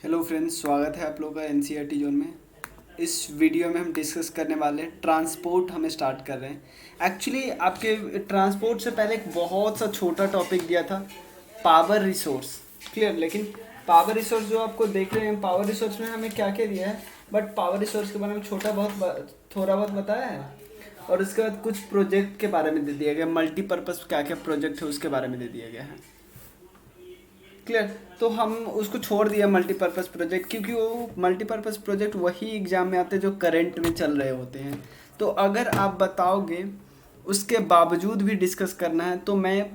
Hello friends, स्वागत है आप लोगों का एनसीईआरटी जोन में। इस वीडियो में हम डिस्कस करने वाले हैं ट्रांसपोर्ट। हमें स्टार्ट कर रहे हैं। एक्चुअली आपके ट्रांसपोर्ट से पहले एक बहुत सा छोटा टॉपिक दिया था, पावर रिसोर्स। क्लियर? लेकिन पावर रिसोर्स जो आपको देख रहे हैं, पावर रिसोर्स में हमें क्या क्या दिया है, बट पावर रिसोर्स के बारे में थोड़ा बहुत बताया है। और उसके बाद कुछ प्रोजेक्ट के बारे में दे दिया गया, मल्टीपर्पज़ क्या क्या प्रोजेक्ट है उसके बारे में दे दिया गया है। क्लियर? तो हम उसको छोड़ दिया मल्टीपर्पज़ प्रोजेक्ट, क्योंकि वो मल्टीपर्पज़ प्रोजेक्ट वही एग्ज़ाम में आते हैं जो करंट में चल रहे होते हैं। तो अगर आप बताओगे उसके बावजूद भी डिस्कस करना है तो मैं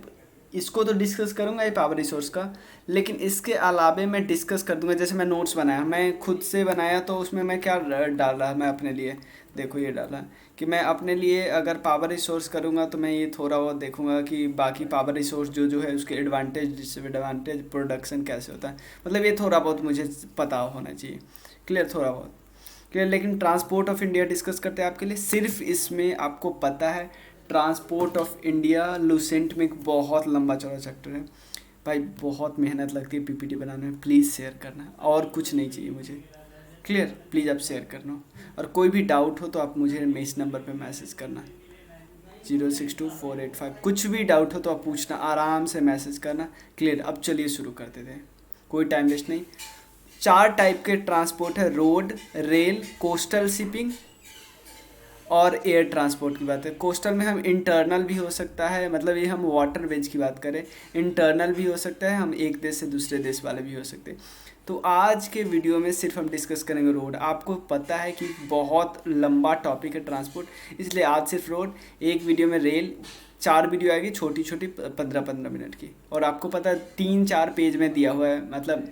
इसको तो डिस्कस करूँगा, ये पावर रिसोर्स का। लेकिन इसके अलावे मैं डिस्कस कर दूंगा। जैसे मैं नोट्स बनाया, मैं खुद से बनाया, तो उसमें मैं क्या डाल रहा मैं अपने लिए, देखो ये डाला कि मैं अपने लिए अगर पावर रिसोर्स करूँगा तो मैं ये थोड़ा बहुत देखूंगा कि बाकी पावर रिसोर्स जो जो है उसके एडवांटेज डिसएडवांटेज प्रोडक्शन कैसे होता है। मतलब ये थोड़ा बहुत मुझे पता होना चाहिए। क्लियर? थोड़ा बहुत क्लियर। लेकिन ट्रांसपोर्ट ऑफ इंडिया डिस्कस करते हैं आपके लिए। सिर्फ इसमें आपको पता है ट्रांसपोर्ट ऑफ इंडिया लूसेंट में एक बहुत लंबा चौड़ा चैप्टर है भाई। बहुत मेहनत लगती है पीपीटी बनाने में। प्लीज़ शेयर करना, और कुछ नहीं चाहिए मुझे। क्लियर? प्लीज़ आप शेयर करना। और कोई भी डाउट हो तो आप मुझे इस नंबर पे मैसेज करना, 062485। कुछ भी डाउट हो तो आप पूछना, आराम से मैसेज करना। क्लियर? अब चलिए शुरू करते थे, कोई टाइम वेस्ट नहीं। 4 टाइप के ट्रांसपोर्ट है, रोड, रेल, कोस्टल शिपिंग और एयर ट्रांसपोर्ट की बात है। कोस्टल में हम इंटरनल भी हो सकता है, मतलब ये हम वाटर वेज की बात करें, इंटरनल भी हो सकता है, हम एक देश से दूसरे देश वाले भी हो सकते हैं। तो आज के वीडियो में सिर्फ हम डिस्कस करेंगे रोड। आपको पता है कि बहुत लंबा टॉपिक है ट्रांसपोर्ट, इसलिए आज सिर्फ रोड। एक वीडियो में रेल, 4 वीडियो आएगी छोटी छोटी 15-15 मिनट की। और आपको पता है 3-4 पेज में दिया हुआ है, मतलब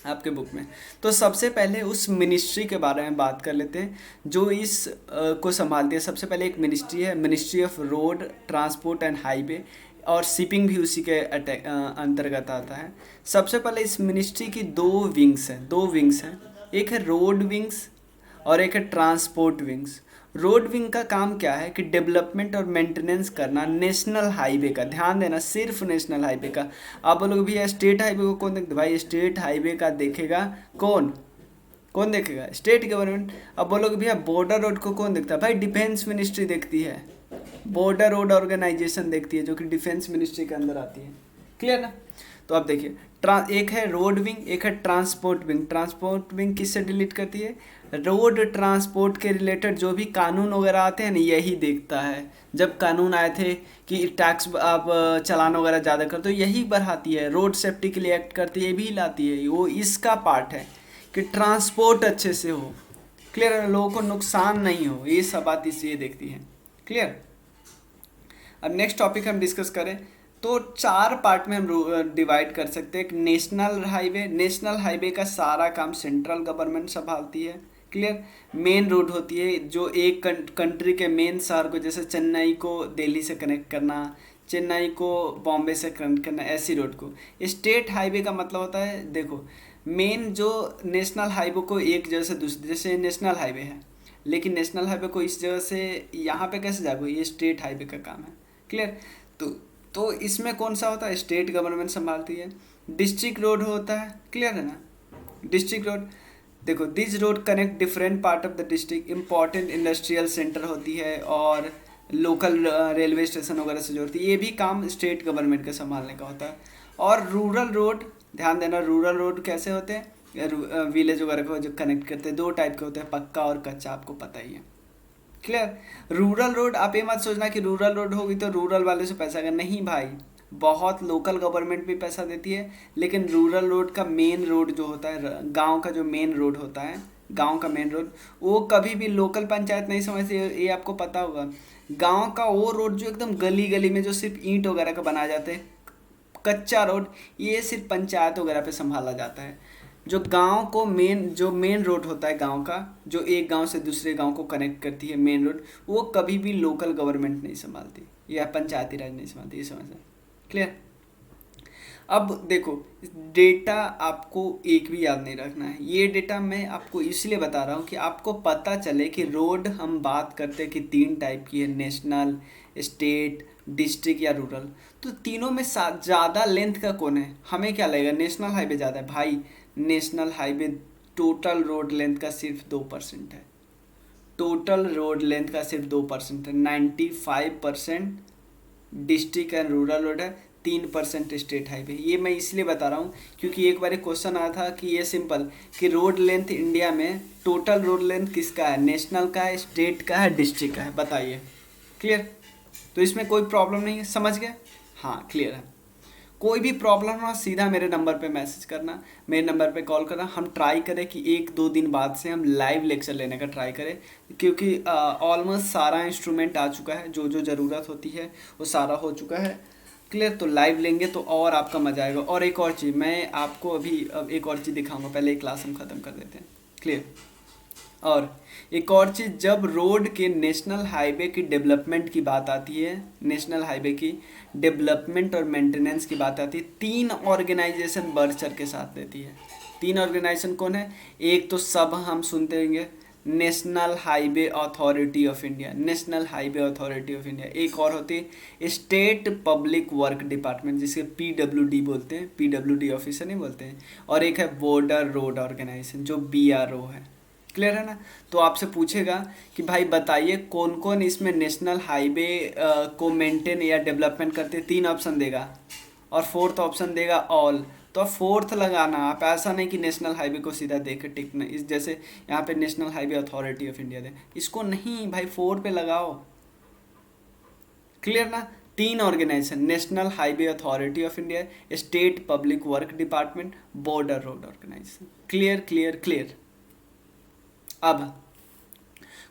आपके बुक में। तो सबसे पहले उस मिनिस्ट्री के बारे में बात कर लेते हैं जो इस को संभालती है। सबसे पहले एक मिनिस्ट्री है, ministry of road transport and highway, और शिपिंग भी उसी के अंतर्गत आता है। सबसे पहले इस मिनिस्ट्री की दो विंग्स हैं। एक है रोड विंग्स और एक है ट्रांसपोर्ट विंग्स। रोड विंग का काम क्या है कि डेवलपमेंट और मेंटेनेंस करना नेशनल हाईवे का। ध्यान देना, सिर्फ नेशनल हाईवे का। आप बोलोगे भैया स्टेट हाईवे को कौन देखता? भाई स्टेट हाईवे का देखेगा कौन? कौन देखेगा? State government. अब बोलोगे भैया बॉर्डर रोड को कौन देखता है? भाई डिफेंस मिनिस्ट्री देखती है। बॉर्डर रोड ऑर्गेनाइजेशन देखती है, जो कि डिफेंस मिनिस्ट्री के अंदर आती है। क्लियर ना? तो अब देखिए, एक है रोड विंग, एक है ट्रांसपोर्ट विंग। ट्रांसपोर्ट विंग किससे डिलीट करती है? रोड ट्रांसपोर्ट के रिलेटेड जो भी कानून वगैरह आते हैं ना, यही देखता है। जब कानून आए थे कि टैक्स आप चालान वगैरह ज़्यादा कर, तो यही बढ़ाती है। रोड सेफ्टी के लिए एक्ट करती है, ये भी लाती है। वो इसका पार्ट है कि ट्रांसपोर्ट अच्छे से हो। क्लियर है? लोगों को नुकसान नहीं हो, ये सब बात इसलिए देखती है। क्लियर? अब नेक्स्ट टॉपिक हम डिस्कस करें तो 4 पार्ट में हम डिवाइड कर सकते हैं। एक नेशनल हाईवे। नेशनल हाईवे का सारा काम सेंट्रल गवर्नमेंट संभालती है। क्लियर? मेन रोड होती है जो एक कंट्री के मेन शहर को, जैसे चेन्नई को दिल्ली से कनेक्ट करना, चेन्नई को बॉम्बे से कनेक्ट करना, ऐसी रोड को। स्टेट हाईवे का मतलब होता है, देखो मेन जो नेशनल हाईवे को एक जगह से दूसरी, जैसे नेशनल हाईवे है, लेकिन नेशनल हाईवे को इस जगह से यहाँ पे कैसे जाएगा, ये स्टेट हाईवे का काम है। क्लियर? तो तो इसमें कौन सा होता है? स्टेट गवर्नमेंट संभालती है। डिस्ट्रिक्ट रोड होता है। क्लियर है ना? डिस्ट्रिक्ट रोड, देखो this road connect different part of the district. Important industrial centre होती है और लोकल रेलवे स्टेशन वगैरह से जोड़ती है। ये भी काम स्टेट गवर्नमेंट के संभालने का होता है। और रूरल रोड, ध्यान देना, रूरल रोड कैसे होते हैं? विलेज वगैरह को जो कनेक्ट करते हैं, 2 टाइप के होते हैं, पक्का और कच्चा, आपको पता ही है। क्लियर? रूरल रोड, आप ये मत सोचना कि रूरल रोड होगी तो रूरल वाले से पैसा का, नहीं भाई। बहुत लोकल गवर्नमेंट भी पैसा देती है, लेकिन रूरल रोड का मेन रोड जो होता है, गांव का जो मेन रोड होता है, गांव का मेन रोड, वो कभी भी लोकल पंचायत नहीं समझती। ये आपको पता होगा। गांव का वो रोड जो एकदम गली गली में जो सिर्फ ईंट वगैरह का बनाया जाते हैं, कच्चा रोड, ये सिर्फ पंचायत वगैरह पे संभाला जाता है। जो गांव को जो मेन रोड होता है गांव का, जो एक गांव से दूसरे गांव को कनेक्ट करती है, मेन रोड, वो कभी भी लोकल गवर्नमेंट नहीं संभालती या पंचायती राज नहीं संभालती। ये समझना। क्लियर? अब देखो, डेटा आपको एक भी याद नहीं रखना है। ये डेटा मैं आपको इसलिए बता रहा हूँ कि आपको पता चले कि रोड हम बात करते हैं कि 3 टाइप की है, नेशनल, स्टेट, डिस्ट्रिक्ट या रूरल। तो तीनों में ज़्यादा लेंथ का कौन है? हमें क्या लगेगा? नेशनल हाईवे ज़्यादा है भाई। National highway total road length का सिर्फ 2% है। टोटल रोड लेंथ का सिर्फ 2% है। 95% डिस्ट्रिक्ट एंड रूरल रोड है, 3% स्टेट हाईवे। ये मैं इसलिए बता रहा हूँ क्योंकि एक बार एक क्वेश्चन आया था कि ये सिंपल कि रोड लेंथ इंडिया में टोटल रोड लेंथ किसका है? नेशनल का है, स्टेट का है, डिस्ट्रिक्ट का है? बताइए। क्लियर? तो इसमें कोई प्रॉब्लम नहीं है, समझ गए? हाँ क्लियर है। कोई भी प्रॉब्लम हो सीधा मेरे नंबर पे मैसेज करना, मेरे नंबर पे कॉल करना। हम ट्राई करें कि 1-2 दिन बाद से हम लाइव लेक्चर लेने का ट्राई करें, क्योंकि ऑलमोस्ट सारा इंस्ट्रूमेंट आ चुका है, जो जो ज़रूरत होती है वो सारा हो चुका है। क्लियर? तो लाइव लेंगे तो और आपका मज़ा आएगा। और एक और चीज़ मैं आपको अभी अब एक और चीज़ दिखाऊंगा, पहले एक क्लास हम ख़त्म कर देते हैं। क्लियर? और एक और चीज़, जब रोड के नेशनल हाईवे की डेवलपमेंट की बात आती है, नेशनल हाईवे की डेवलपमेंट और मेंटेनेंस की बात आती है, 3 ऑर्गेनाइजेशन बढ़ चढ़ के साथ देती है। 3 ऑर्गेनाइजेशन कौन है? एक तो सब हम सुनते होंगे, national highway authority of India, national highway authority of India. एक और होती है स्टेट पब्लिक वर्क डिपार्टमेंट, जिसे PWD बोलते हैं, PWD ऑफिसर नहीं बोलते हैं। और एक है बॉर्डर रोड ऑर्गेनाइजेशन, जो BRO है। क्लियर है ना? तो आपसे पूछेगा कि भाई बताइए कौन कौन इसमें नेशनल हाईवे को मेंटेन या डेवलपमेंट करते, 3 ऑप्शन देगा और 4th ऑप्शन देगा ऑल। तो 4th लगाना, आप ऐसा नहीं कि नेशनल हाईवे को सीधा देख के टिक नहीं, इस जैसे यहाँ पे national highway authority of India दे, इसको नहीं भाई 4 पे लगाओ। क्लियर ना? 3 organisation, national highway authority of India, state public work department, border road organisation. Clear clear clear. अब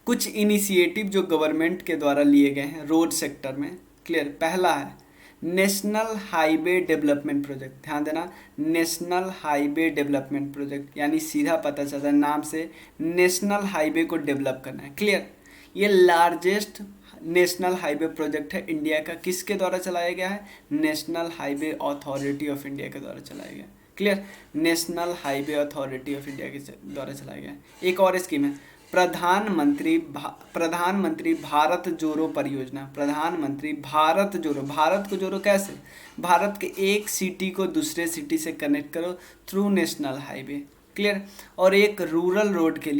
कुछ इनिशिएटिव जो गवर्नमेंट के द्वारा लिए गए हैं रोड सेक्टर में। क्लियर? पहला है नेशनल हाईवे डेवलपमेंट प्रोजेक्ट। ध्यान देना, नेशनल हाईवे डेवलपमेंट प्रोजेक्ट, यानी सीधा पता चलता है नाम से नेशनल हाईवे को डेवलप करना है। क्लियर? ये लार्जेस्ट नेशनल हाईवे प्रोजेक्ट है इंडिया का। किसके द्वारा चलाया गया है? National highway authority of India के द्वारा चलाया गया। Clear? National highway authority of India के द्वारा चलाया गया। एक और स्कीम है प्रधानमंत्री भारत जोड़ो परियोजना। प्रधानमंत्री भारत जोड़ो, भारत को जोड़ो कैसे? भारत के एक सिटी को दूसरे सिटी से कनेक्ट करो थ्रू नेशनल हाईवे। क्लियर? और एक रूरल रोड के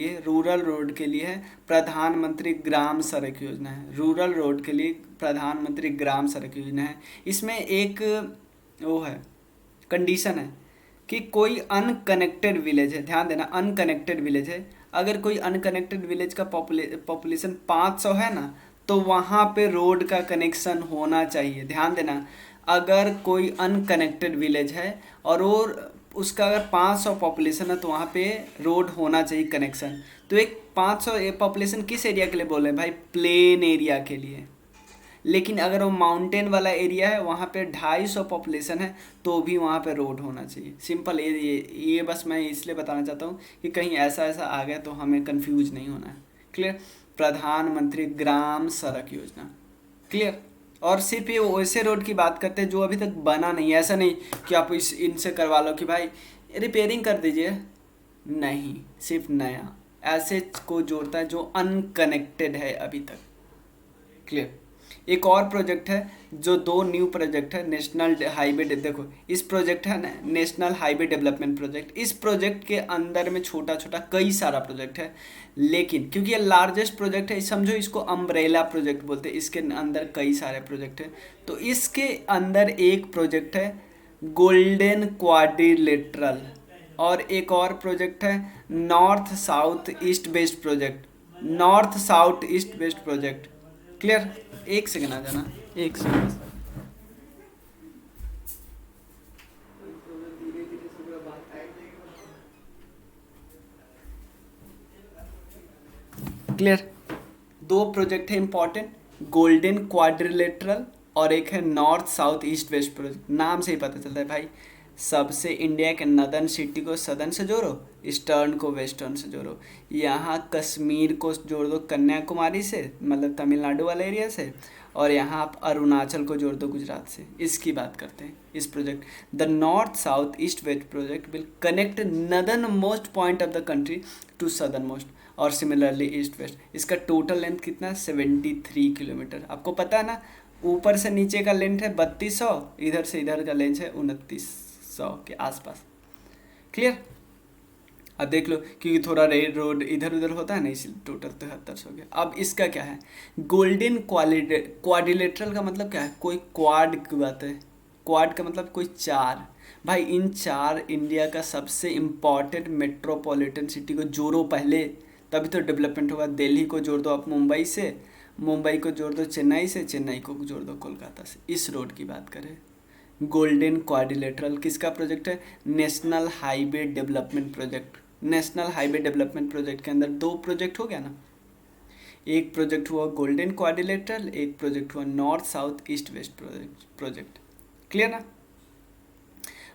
लिए है प्रधानमंत्री ग्राम सड़क योजना है। रूरल रोड के लिए प्रधानमंत्री ग्राम सड़क योजना है। इसमें एक वो है, कंडीशन है कि कोई अनकनेक्टेड विलेज है, ध्यान देना, अनकनेक्टेड विलेज है। अगर कोई अनकनेक्टेड विलेज का पॉपुलेशन 500 है ना, तो वहाँ पे रोड का कनेक्शन होना चाहिए। ध्यान देना, अगर कोई अनकनेक्टेड विलेज है और उसका अगर 500 पॉपुलेशन है तो वहाँ पे रोड होना चाहिए, कनेक्शन। तो एक 500 पॉपुलेशन किस एरिया के लिए बोल रहे हैं भाई? प्लेन एरिया के लिए। लेकिन अगर वो माउंटेन वाला एरिया है, वहाँ पे 250 पॉपुलेशन है, तो भी वहाँ पे रोड होना चाहिए। सिंपल ये बस मैं इसलिए बताना चाहता हूँ कि कहीं ऐसा आ गया तो हमें कंफ्यूज नहीं होना है। क्लियर? प्रधानमंत्री ग्राम सड़क योजना। क्लियर? और सिर्फ ये वैसे रोड की बात करते हैं जो अभी तक बना नहीं है। ऐसा नहीं कि आप इनसे करवा लो कि भाई रिपेयरिंग कर दीजिए, नहीं, सिर्फ नया ऐसे को जोड़ता है जो अनकनेक्टेड है अभी तक। क्लियर? एक और प्रोजेक्ट है जो 2 न्यू प्रोजेक्ट है नेशनल हाईवे। देखो इस प्रोजेक्ट है ना, नेशनल हाईवे डेवलपमेंट प्रोजेक्ट। इस प्रोजेक्ट के अंदर में छोटा छोटा कई सारा प्रोजेक्ट है, लेकिन क्योंकि ये लार्जेस्ट प्रोजेक्ट है, समझो इसको अम्ब्रेला प्रोजेक्ट बोलते हैं। इसके अंदर कई सारे प्रोजेक्ट है। तो इसके अंदर एक प्रोजेक्ट है गोल्डन क्वाड्रिलेटरल, और एक और प्रोजेक्ट है north south east west project, north south east west project. Clear? एक सेकंड आ जाना, एक सेकंड। क्लियर? 2 प्रोजेक्ट है इंपॉर्टेंट, गोल्डन क्वाड्रिलेटरल और एक है north south east west project. नाम से ही पता चलता है भाई, सबसे इंडिया के नदर्न सिटी को सदर्न से जोड़ो, ईस्टर्न को वेस्टर्न से जोड़ो। यहाँ कश्मीर को जोड़ दो कन्याकुमारी से, मतलब तमिलनाडु वाला एरिया से, और यहाँ आप अरुणाचल को जोड़ दो गुजरात से। इसकी बात करते हैं इस project. The north south east west project will connect northern most point of the country to southern most. और सिमिलरली ईस्ट वेस्ट। इसका टोटल लेंथ कितना है 73 किलोमीटर। आपको पता है ना, ऊपर से नीचे का लेंथ है 3200, इधर से इधर का लेंथ है 2900 के आसपास। क्लियर। अब देख लो, क्योंकि थोड़ा रेड रोड इधर उधर होता है ना, इसलिए टोटल 7300 हो गया। अब इसका क्या है, गोल्डन क्वाड्रिलेटरल का मतलब क्या है, कोई क्वाड की बात है। क्वाड का मतलब कोई चार। भाई इन चार इंडिया का सबसे इम्पॉर्टेंट मेट्रोपॉलिटन सिटी को जोड़ो पहले, तभी तो डेवलपमेंट होगा। दिल्ली को जोड़ दो आप मुंबई से, मुंबई को जोड़ दो चेन्नई से, चेन्नई को जोड़ दो कोलकाता से। इस रोड की बात करें, गोल्डन क्वाड्रिलेटरल किसका प्रोजेक्ट है, national highway development project. National highway development project के अंदर दो प्रोजेक्ट हो गया ना, एक प्रोजेक्ट हुआ गोल्डन क्वाड्रिलेटरल, एक प्रोजेक्ट हुआ north south east west project. Clear ना।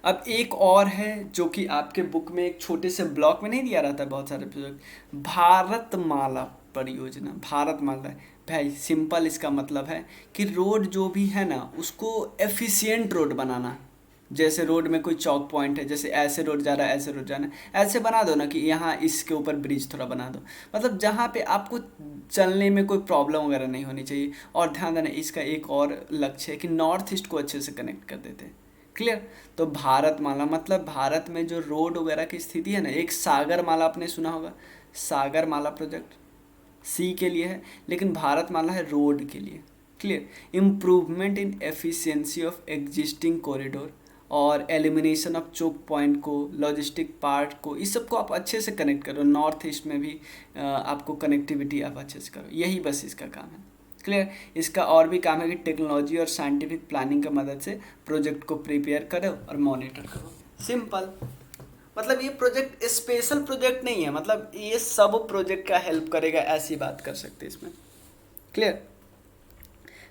अब एक और है जो कि आपके बुक में एक छोटे से ब्लॉक में नहीं दिया रहता बहुत सारे प्रोजेक्ट, भारतमाला परियोजना। भारतमाला भाई सिंपल इसका मतलब है कि रोड जो भी है ना उसको एफिशिएंट रोड बनाना। जैसे रोड में कोई चौक पॉइंट है, जैसे ऐसे रोड जा रहा है, ऐसे रोड जाना है, ऐसे बना दो ना कि यहाँ इसके ऊपर ब्रिज थोड़ा बना दो, मतलब जहाँ पे आपको चलने में कोई प्रॉब्लम वगैरह नहीं होनी चाहिए। और ध्यान देना, इसका एक और लक्ष्य है कि नॉर्थ ईस्ट को अच्छे से कनेक्ट कर देते हैं। क्लियर। तो भारतमाला मतलब भारत में जो रोड वगैरह की स्थिति है ना, एक सागरमाला आपने सुना होगा, सागरमाला प्रोजेक्ट सी के लिए है, लेकिन भारतमाला है रोड के लिए। Clear. Improvement in efficiency of existing corridor और एलिमिनेशन ऑफ चोक पॉइंट को, लॉजिस्टिक पार्ट को, इस सब को आप अच्छे से कनेक्ट करो। नॉर्थ ईस्ट में भी आपको कनेक्टिविटी आप अच्छे से करो, यही बस इसका काम है। क्लियर। इसका और भी काम है कि टेक्नोलॉजी और साइंटिफिक प्लानिंग की मदद से प्रोजेक्ट को प्रिपेयर करो और मॉनिटर करो। सिंपल। मतलब ये प्रोजेक्ट स्पेशल प्रोजेक्ट नहीं है, मतलब ये सब प्रोजेक्ट का हेल्प करेगा, ऐसी बात कर सकते हैं इसमें। क्लियर।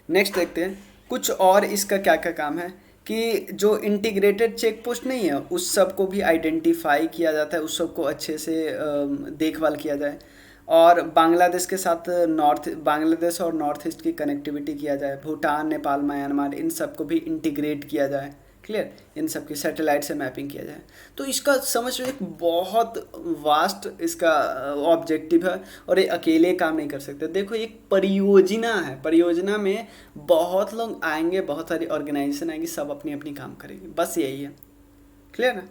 नेक्स्ट देखते हैं कुछ और इसका क्या क्या काम है, कि जो इंटीग्रेटेड चेक पोस्ट नहीं है उस सब को भी आइडेंटिफाई किया जाता है, उस सब को अच्छे से देखभाल किया जाए, और बांग्लादेश के साथ बांग्लादेश और नॉर्थ ईस्ट की कनेक्टिविटी किया जाए, भूटान, नेपाल, म्यांमार, इन सब को भी इंटीग्रेट किया जाए। क्लियर। इन सब की सैटेलाइट से मैपिंग किया जाए। तो इसका समझ लो एक बहुत वास्ट इसका ऑब्जेक्टिव है, और ये अकेले काम नहीं कर सकते। देखो एक परियोजना है, परियोजना में बहुत लोग आएंगे, बहुत सारी ऑर्गेनाइजेशन आएंगी, सब अपनी अपनी काम करेंगे, बस यही है। क्लियर ना।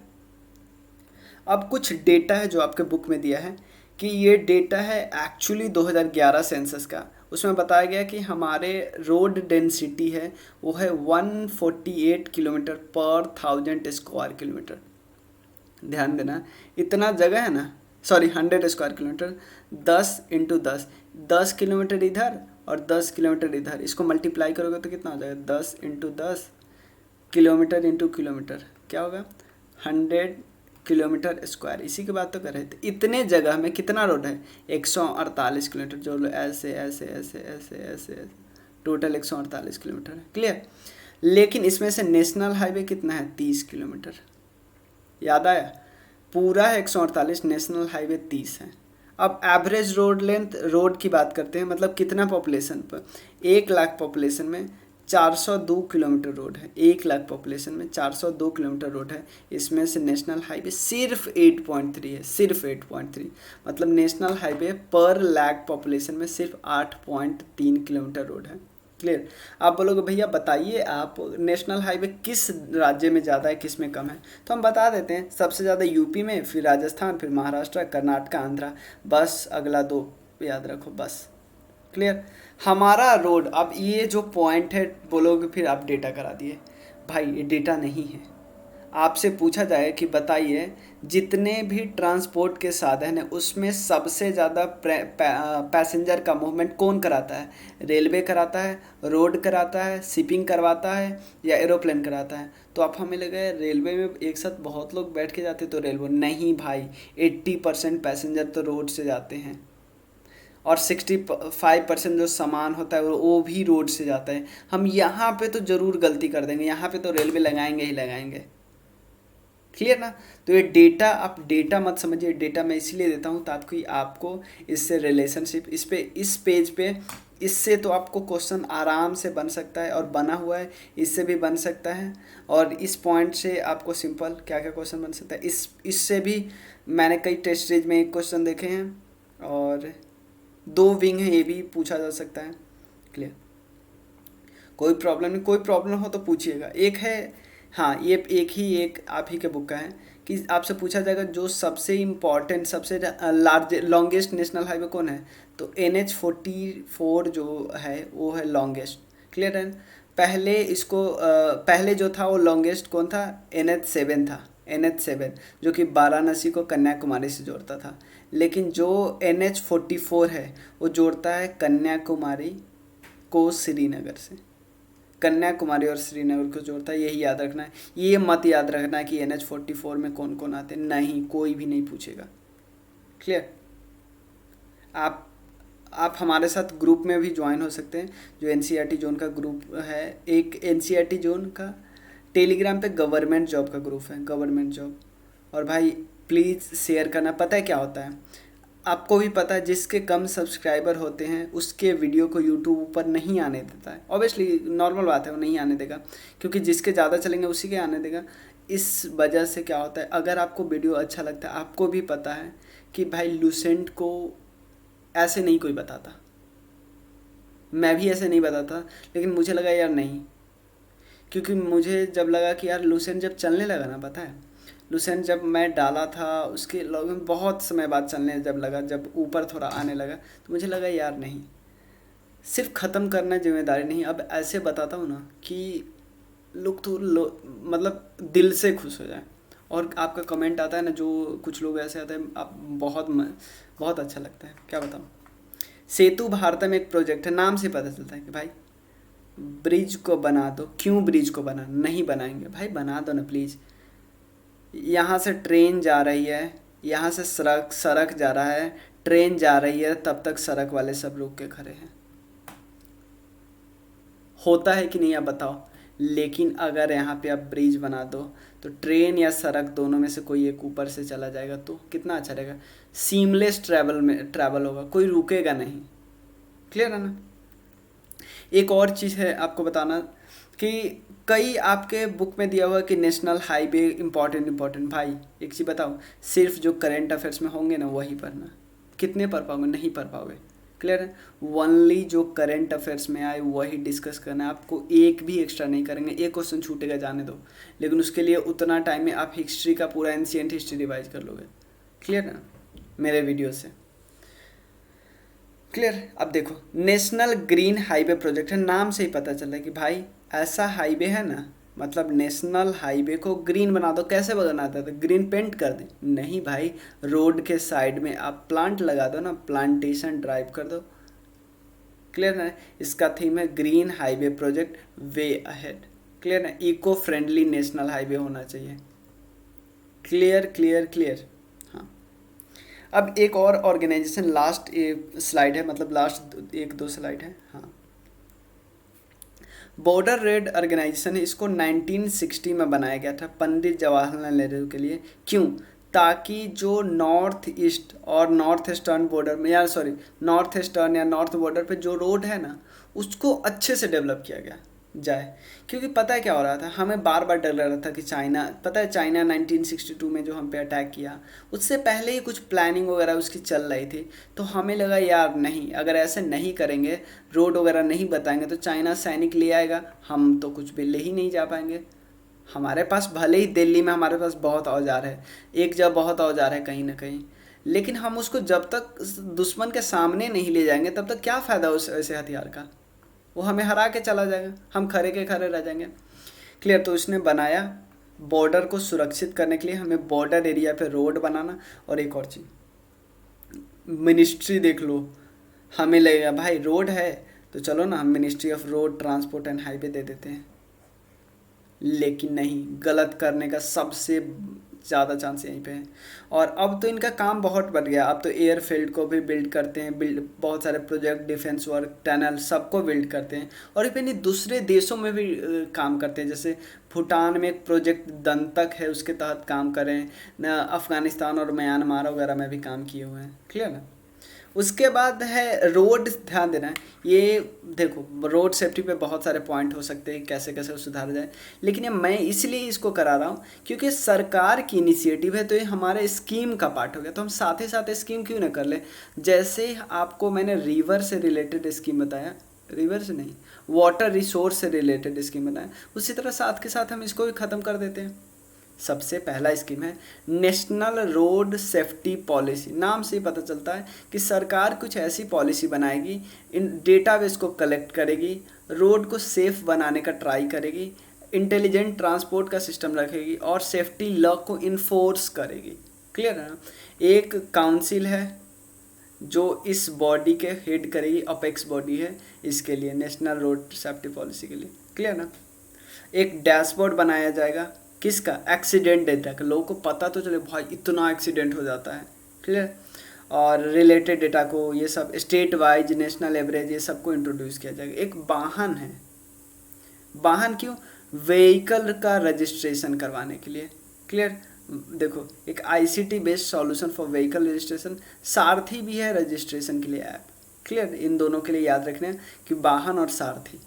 अब कुछ डेटा है जो आपके बुक में दिया है, कि ये डेटा है एक्चुअली 2011 सेंसस का। उसमें बताया गया कि हमारे रोड डेंसिटी है वो है 148 किलोमीटर पर 1000 स्क्वायर किलोमीटर। ध्यान देना, इतना जगह है ना, सॉरी 100 स्क्वायर किलोमीटर, 10 किलोमीटर इधर और 10 किलोमीटर इधर, इसको मल्टीप्लाई करोगे तो कितना हो जाएगा, 10 किलोमीटर इंटू किलोमीटर, क्या होगा 100 किलोमीटर स्क्वायर। इसी की बात तो कर रहे थे। इतने जगह में कितना रोड है, 148 किलोमीटर। जो लो ऐसे ऐसे ऐसे ऐसे ऐसे ऐसे, टोटल 148 किलोमीटर है। क्लियर। लेकिन इसमें से नेशनल हाईवे कितना है, 30 किलोमीटर। याद आया, पूरा है 148, नेशनल हाईवे 30 है। अब एवरेज रोड लेंथ, रोड की बात करते हैं, मतलब कितना पॉपुलेशन पर, 1 लाख पॉपुलेशन में 402 किलोमीटर रोड है। 1 लाख पॉपुलेशन में 402 किलोमीटर रोड है। इसमें से नेशनल हाईवे सिर्फ 8.3 है, सिर्फ 8.3, मतलब नेशनल हाईवे पर लाख पॉपुलेशन में सिर्फ 8.3 किलोमीटर रोड है। क्लियर। आप बोलोगे भैया बताइए आप, नेशनल हाईवे किस राज्य में ज़्यादा है, किस में कम है, तो हम बता देते हैं। सबसे ज़्यादा यूपी में, फिर राजस्थान, फिर महाराष्ट्र, कर्नाटक, आंध्रा, बस अगला 2 याद रखो बस। क्लियर। हमारा रोड, अब ये जो पॉइंट है बोलोगे फिर आप डेटा करा दिए, भाई ये डेटा नहीं है। आपसे पूछा जाए कि बताइए जितने भी ट्रांसपोर्ट के साधन हैं उसमें सबसे ज़्यादा पैसेंजर का मूवमेंट कौन कराता है, रेलवे कराता है, रोड कराता है, शिपिंग करवाता है, या एरोप्लेन कराता है। तो आप हमें लगे रेलवे में एक साथ बहुत लोग बैठ के जाते तो रेलवे, नहीं भाई, 80% पैसेंजर तो रोड से जाते हैं, और 65% जो सामान होता है वो भी रोड से जाता है। हम यहाँ पे तो ज़रूर गलती कर देंगे, यहाँ पे तो रेलवे लगाएंगे ही लगाएंगे। क्लियर ना। तो ये डेटा, आप डेटा मत समझिए, डेटा मैं इसलिए देता हूँ ताकि आपको इससे रिलेशनशिप, इस पेज पे इससे तो आपको क्वेश्चन आराम से बन सकता है, और बना हुआ है, इससे भी बन सकता है। और इस पॉइंट से आपको सिंपल क्या क्या क्वेश्चन बन सकता है, इससे भी मैंने कई टेस्ट सीरीज में एक क्वेश्चन देखे हैं, और 2 विंग है, ये भी पूछा जा सकता है। क्लियर, कोई प्रॉब्लम नहीं, कोई प्रॉब्लम हो तो पूछिएगा। एक है, हाँ ये एक आप ही के बुक का है कि आपसे पूछा जाएगा जो सबसे इम्पॉर्टेंट सबसे लार्ज लॉन्गेस्ट नेशनल हाईवे कौन है, तो NH-44 जो है वो है लॉन्गेस्ट। क्लियर है। पहले इसको पहले जो था वो लॉन्गेस्ट कौन था, NH-7 था, NH-7 जो कि वाराणसी को कन्याकुमारी से जोड़ता था। लेकिन जो NH-44 है वो जोड़ता है कन्याकुमारी को श्रीनगर से, कन्याकुमारी और श्रीनगर को जोड़ता है, यही याद रखना है। ये मत याद रखना है कि NH-44 में कौन कौन आते हैं, नहीं, कोई भी नहीं पूछेगा। क्लियर। आप हमारे साथ ग्रुप में भी ज्वाइन हो सकते हैं, जो NCERT जोन का ग्रुप है। एक NCERT जोन का टेलीग्राम पे गवर्नमेंट जॉब का ग्रुप है, गवर्नमेंट जॉब। और भाई प्लीज़ शेयर करना। पता है क्या होता है, आपको भी पता है जिसके कम सब्सक्राइबर होते हैं उसके वीडियो को यूट्यूब ऊपर नहीं आने देता है। ऑब्वियसली नॉर्मल बात है, वो नहीं आने देगा, क्योंकि जिसके ज़्यादा चलेंगे उसी के आने देगा। इस वजह से क्या होता है, अगर आपको वीडियो अच्छा लगता है, आपको भी पता है कि भाई लूसेंट को ऐसे नहीं कोई बताता, मैं भी ऐसे नहीं बताता, लेकिन मुझे लगा यार नहीं, क्योंकि मुझे जब लगा कि यार लूसेंट जब चलने लगा ना, पता है लूसेंट जब मैं डाला था उसके लगभग बहुत समय बाद चलने जब लगा, जब ऊपर थोड़ा आने लगा, तो मुझे लगा यार नहीं, सिर्फ ख़त्म करना जिम्मेदारी नहीं, अब ऐसे बताता हूँ ना कि लोग तो मतलब दिल से खुश हो जाए। और आपका कमेंट आता है ना, जो कुछ लोग ऐसे आते हैं, आप बहुत अच्छा लगता है, क्या बताऊँ। सेतु भारतम में एक प्रोजेक्ट है, नाम से पता चलता है कि भाई ब्रिज को बना दो। क्यों ब्रिज को बना, नहीं बनाएंगे भाई, बना दो ना प्लीज़। यहाँ से ट्रेन जा रही है, यहाँ से सड़क जा रहा है, ट्रेन जा रही है, तब तक सड़क वाले सब रुक के खड़े हैं। होता है कि नहीं आप बताओ। लेकिन अगर यहाँ पे आप ब्रिज बना दो तो ट्रेन या सड़क दोनों में से कोई एक ऊपर से चला जाएगा, तो कितना अच्छा रहेगा, सीमलेस ट्रैवल होगा, कोई रुकेगा नहीं। क्लियर है ना। एक और चीज़ है आपको बताना कि कई आपके बुक में दिया हुआ कि नेशनल हाईवे इम्पॉर्टेंट भाई, एक चीज़ बताओ, सिर्फ जो करंट अफेयर्स में होंगे ना वही पढ़ना। कितने पढ़ पाओगे, नहीं पढ़ पाओगे। क्लियर है। ओनली जो करंट अफेयर्स में आए वही डिस्कस करना है, आपको एक भी एक्स्ट्रा नहीं करेंगे। एक क्वेश्चन छूटेगा जाने दो, लेकिन उसके लिए उतना टाइम में आप हिस्ट्री का पूरा एंशिएंट हिस्ट्री रिवाइज कर लोगे। क्लियर है ना, मेरे वीडियो से। क्लियर। अब देखो, नेशनल ग्रीन हाईवे प्रोजेक्ट है, नाम से ही पता चल रहा है कि भाई ऐसा हाईवे है ना, मतलब नेशनल हाईवे को ग्रीन बना दो। कैसे बनाता है, तो ग्रीन पेंट कर दे, नहीं भाई, रोड के साइड में आप प्लांट लगा दो ना, प्लांटेशन ड्राइव कर दो। क्लियर है। इसका थीम है green highway project way ahead. Clear है। इको फ्रेंडली नेशनल हाईवे होना चाहिए। Clear clear clear. हाँ, अब एक और ऑर्गेनाइजेशन, लास्ट स्लाइड है, मतलब लास्ट 1-2 स्लाइड है। हाँ, बॉर्डर रेड ऑर्गेनाइजेशन है, इसको 1960 में बनाया गया था पंडित जवाहरलाल नेहरू के लिए। क्यों, ताकि जो नॉर्थ ईस्ट और नॉर्थ ईस्टर्न बॉर्डर में, या सॉरी नॉर्थ ईस्टर्न या नॉर्थ बॉर्डर पे जो रोड है ना, उसको अच्छे से डेवलप किया गया जाए। क्योंकि पता है क्या हो रहा था, हमें बार बार डर लग रहा था कि चाइना, पता है चाइना 1962 में जो हम पे अटैक किया, उससे पहले ही कुछ प्लानिंग वगैरह उसकी चल रही थी। तो हमें लगा यार नहीं, अगर ऐसे नहीं करेंगे, रोड वगैरह नहीं बताएंगे, तो चाइना सैनिक ले आएगा, हम तो कुछ भी ले ही नहीं जा पाएंगे। हमारे पास भले ही दिल्ली में हमारे पास बहुत औजार है, एक जगह बहुत औजार है कहीं ना कहीं, लेकिन हम उसको जब तक दुश्मन के सामने नहीं ले जाएंगे तब तक क्या फ़ायदा उस ऐसे हथियार का, वो हमें हरा के चला जाएगा, हम खड़े के खड़े रह जाएंगे। क्लियर। तो उसने बनाया बॉर्डर को सुरक्षित करने के लिए हमें बॉर्डर एरिया पे रोड बनाना। और एक और चीज़, मिनिस्ट्री देख लो, हमें लगेगा भाई रोड है तो चलो ना हम ministry of road transport and highway दे देते हैं, लेकिन नहीं, गलत करने का सबसे ज़्यादा चांस यहीं पे है। और अब तो इनका काम बहुत बढ़ गया, अब तो एयरफील्ड को भी बिल्ड करते हैं, बहुत सारे प्रोजेक्ट, डिफेंस वर्क, टनल, सबको बिल्ड करते हैं। और इवन ये दूसरे देशों में भी काम करते हैं, जैसे भूटान में एक प्रोजेक्ट दंतक है, उसके तहत काम करें न, अफ़गानिस्तान और म्यांमार वगैरह में भी काम किए हुए हैं। क्लियर ना। उसके बाद है रोड, ध्यान देना है ये, देखो रोड सेफ्टी पे बहुत सारे पॉइंट हो सकते हैं कैसे कैसे सुधारा जाए, लेकिन ये मैं इसलिए इसको करा रहा हूँ क्योंकि सरकार की इनिशिएटिव है, तो ये हमारे स्कीम का पार्ट हो गया, तो हम साथ ही साथ स्कीम क्यों ना कर ले। जैसे आपको मैंने रिवर से रिलेटेड स्कीम बताया, रिवर से नहीं, वाटर रिसोर्स से रिलेटेड स्कीम बताया, उसी तरह साथ के साथ हम इसको भी ख़त्म कर देते हैं। सबसे पहला स्कीम है नेशनल रोड सेफ्टी पॉलिसी। नाम से ही पता चलता है कि सरकार कुछ ऐसी पॉलिसी बनाएगी, इन डेटाबेस को कलेक्ट करेगी, रोड को सेफ बनाने का ट्राई करेगी, इंटेलिजेंट ट्रांसपोर्ट का सिस्टम रखेगी और सेफ्टी लॉ को इन्फोर्स करेगी। क्लियर है ना। एक काउंसिल है जो इस बॉडी के हेड करेगी, अपेक्स बॉडी है इसके लिए, नेशनल रोड सेफ्टी पॉलिसी के लिए। क्लियर ना। एक डैशबोर्ड बनाया जाएगा, किसका, एक्सीडेंट डेटा का, लोगों को पता तो चले भाई इतना एक्सीडेंट हो जाता है। क्लियर। और रिलेटेड डेटा को, ये सब स्टेट वाइज, नेशनल एवरेज, ये सबको इंट्रोड्यूस किया जाएगा। एक वाहन है, वाहन क्यों, व्हीकल का रजिस्ट्रेशन करवाने के लिए। क्लियर। देखो एक ICT based solution for vehicle registration, सारथी भी है रजिस्ट्रेशन के लिए ऐप। क्लियर। इन दोनों के लिए याद रखना है कि वाहन और सारथी।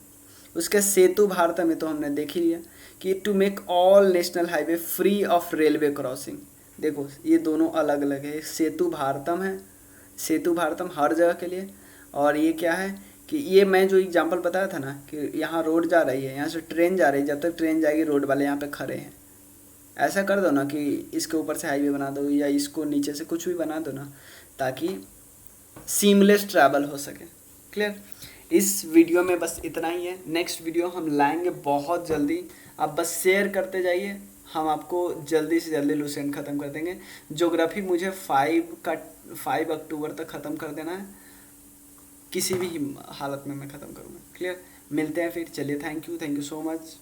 उसके सेतु भारत में तो हमने देख ही लिया कि to make all national highway free of railway crossing. देखो ये दोनों अलग अलग है, सेतु भारतम है, सेतु भारतम हर जगह के लिए, और ये क्या है कि ये मैं जो एग्जांपल बताया था ना कि यहाँ रोड जा रही है, यहाँ से ट्रेन जा रही है, जब तक ट्रेन जाएगी रोड वाले यहाँ पे खड़े हैं। ऐसा कर दो ना कि इसके ऊपर से हाईवे बना दो या इसको नीचे से कुछ भी बना दो ना, ताकि सीमलेस ट्रैवल हो सके। क्लियर। इस वीडियो में बस इतना ही है, नेक्स्ट वीडियो हम लाएंगे बहुत जल्दी, आप बस शेयर करते जाइए, हम आपको जल्दी से जल्दी लुसेंट ख़त्म कर देंगे। ज्योग्राफी मुझे 5 अक्टूबर तक ख़त्म कर देना है, किसी भी हालत में मैं ख़त्म करूँगा। क्लियर। मिलते हैं फिर, चलिए, थैंक यू सो मच।